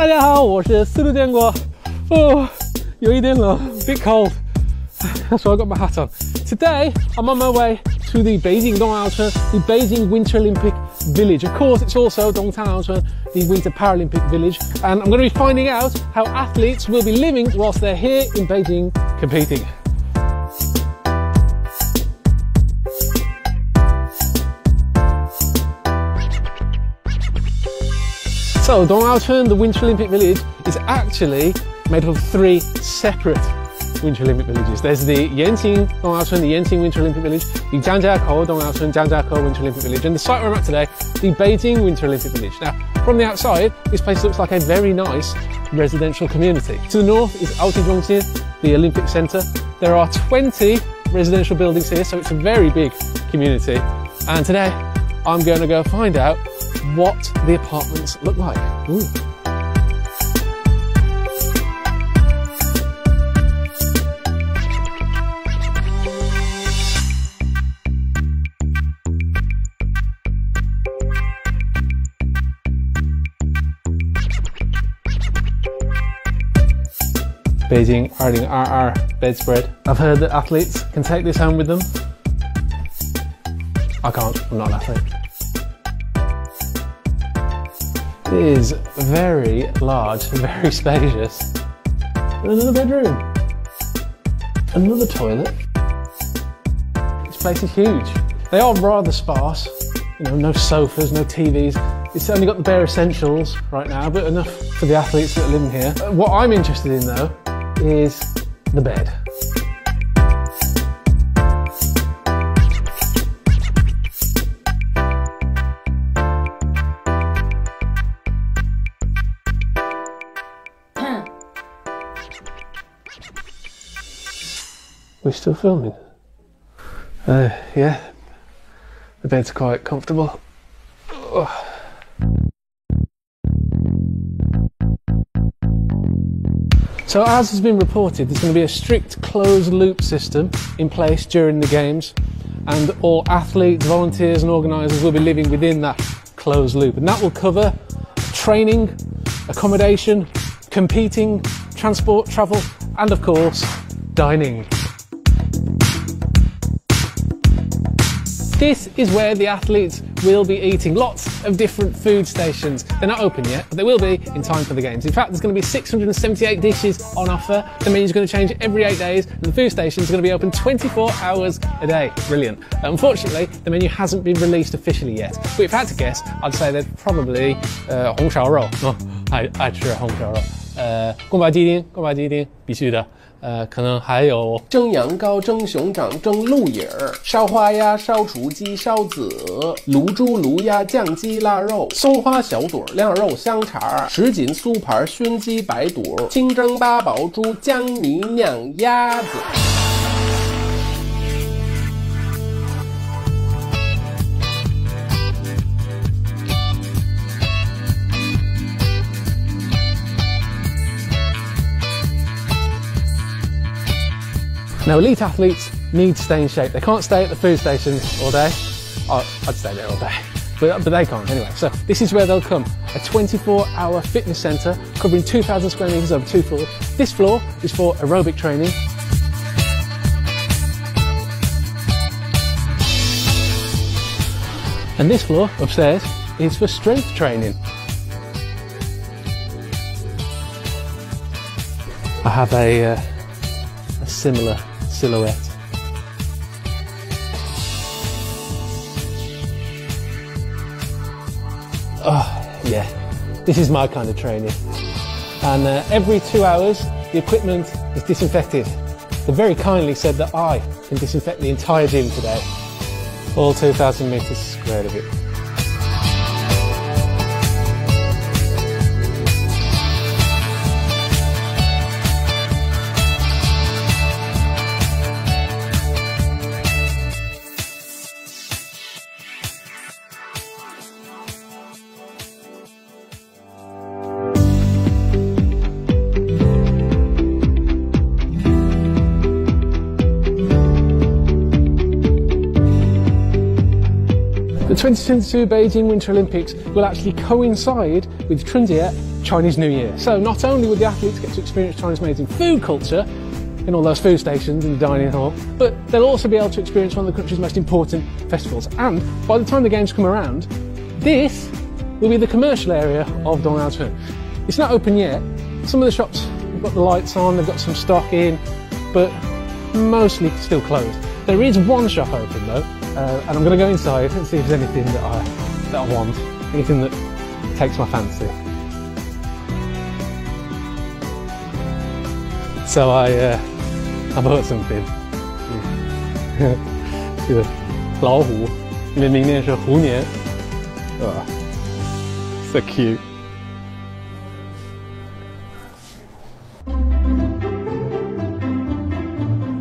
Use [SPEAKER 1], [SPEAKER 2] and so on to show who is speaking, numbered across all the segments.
[SPEAKER 1] 大家好，我是司徒建国。Oh, 有一点冷 ，bit cold. So I got my hat on. Today, I'm on my way to the Beijing Dong'aochun, the Beijing Winter Olympic Village. Of course, it's also Dong'aochun, the Winter Paralympic Village. And I'm going to be finding out how athletes will be living whilst they're here in Beijing competing. So Dong'aochun, the Winter Olympic Village, is actually made up of 3 separate Winter Olympic villages. There's the Yanqing Dong'aochun, the Yanqing Winter Olympic Village, the Jiangjiakou Dong'aochun, Jiangjiakou Winter Olympic Village, and the site where I'm at today, the Beijing Winter Olympic Village. Now, from the outside, this place looks like a very nice residential community. To the north is Aotizhongxin, the Olympic Centre. There are 20 residential buildings here, so it's a very big community. And today, I'm going to go find out what the apartments look like. Ooh. Beijing 2022 bedspread. I've heard that athletes can take this home with them. I can't, I'm not an athlete. It is very large, very spacious. Another bedroom. Another toilet. This place is huge. They are rather sparse. You know, no sofas, no TVs. It's only got the bare essentials right now, but enough for the athletes that are living here. What I'm interested in though is the bed. We're still filming. Yeah, the bed's quite comfortable. Oh. So as has been reported, there's going to be a strict closed loop system in place during the games, and all athletes, volunteers and organisers will be living within that closed loop, and that will cover training, accommodation, competing, transport, travel and of course dining. This is where the athletes will be eating. Lots of different food stations. They're not open yet, but they will be in time for the games. In fact, there's going to be 678 dishes on offer. The menu's going to change every 8 days, and the food stations are going to be open 24 hours a day. Brilliant. Unfortunately, the menu hasn't been released officially yet. But if I had to guess, I'd say there's probably 红烧肉. Oh, 爱吃红烧肉。宫保鸡丁，宫保鸡丁必须的。可能还有
[SPEAKER 2] 蒸羊羔、蒸熊掌、蒸鹿眼儿、烧花鸭、烧雏鸡、烧子、卤猪、卤鸭、酱鸡、腊肉、松花小肚、晾肉香肠、什锦酥盘、熏鸡、白肚、清蒸八宝猪、江泥酿鸭子。
[SPEAKER 1] Now, elite athletes need to stay in shape. They can't stay at the food stations all day. I'd stay there all day, but they can't anyway. So this is where they'll come. A 24-hour fitness centre covering 2,000 square metres over 2 floors. This floor is for aerobic training. And this floor upstairs is for strength training. I have a similar silhouette. Oh yeah, this is my kind of training. And every 2 hours the equipment is disinfected. They very kindly said that I can disinfect the entire gym today. All 2,000 metres squared of it. The 2022 Beijing Winter Olympics will actually coincide with Chunjie Chinese New Year. So not only would the athletes get to experience China's amazing food culture in all those food stations in the dining hall, but they'll also be able to experience one of the country's most important festivals. And by the time the games come around, this will be the commercial area of Dongaochun. It's not open yet. Some of the shops have got the lights on, they've got some stock in, but mostly still closed. There is one shop open though, and I'm going to go inside and see if there's anything that I want, anything that takes my fancy. So I bought something. 这个老虎，因为明年是虎年，so cute.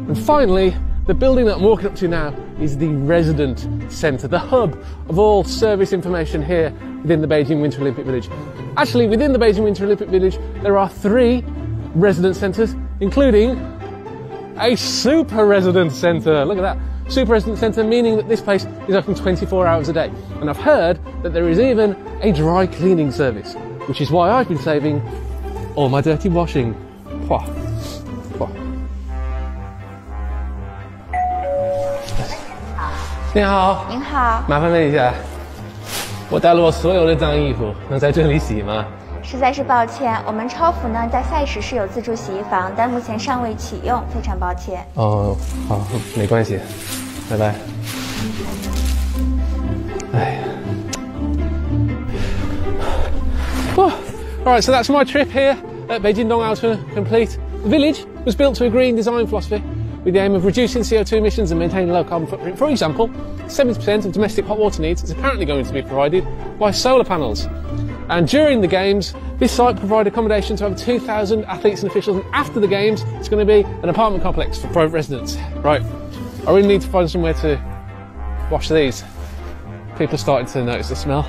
[SPEAKER 1] And finally, the building that I'm walking up to now is the resident centre, the hub of all service information here within the Beijing Winter Olympic Village. Actually, within the Beijing Winter Olympic Village, there are 3 resident centres, including a super resident centre. Look at that. Super resident centre, meaning that this place is open 24 hours a day. And I've heard that there is even a dry cleaning service, which is why I've been saving all my dirty washing. Pwah. Pwah. 你好，
[SPEAKER 3] 您好，
[SPEAKER 1] 麻烦问一下，我带了我所有的脏衣服，能在这里洗吗？
[SPEAKER 3] 实在是抱歉，我们超府呢在赛时是有自助洗衣房，但目前尚未启用，非常抱歉。
[SPEAKER 1] 哦，好，没关系，拜拜。哎呀。Alright, so that's my trip here at Beijing Dongaochun complete. The village was built to a green design philosophy with the aim of reducing CO2 emissions and maintaining a low carbon footprint. For example, 70% of domestic hot water needs is apparently going to be provided by solar panels. And during the games, this site provided accommodation to over 2,000 athletes and officials, and after the games, it's going to be an apartment complex for private residents. Right, I really need to find somewhere to wash these. People are starting to notice the smell.